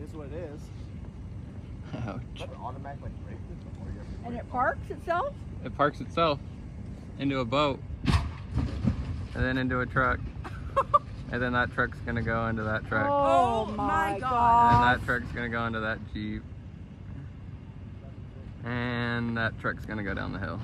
This is what it is. Ouch. Automatic like brake before you ever. And it parks itself? It parks itself into a boat and then into a truck. And then that truck's gonna go into that truck. Oh my God. And that truck's gonna go into that Jeep. And that truck's gonna go down the hill.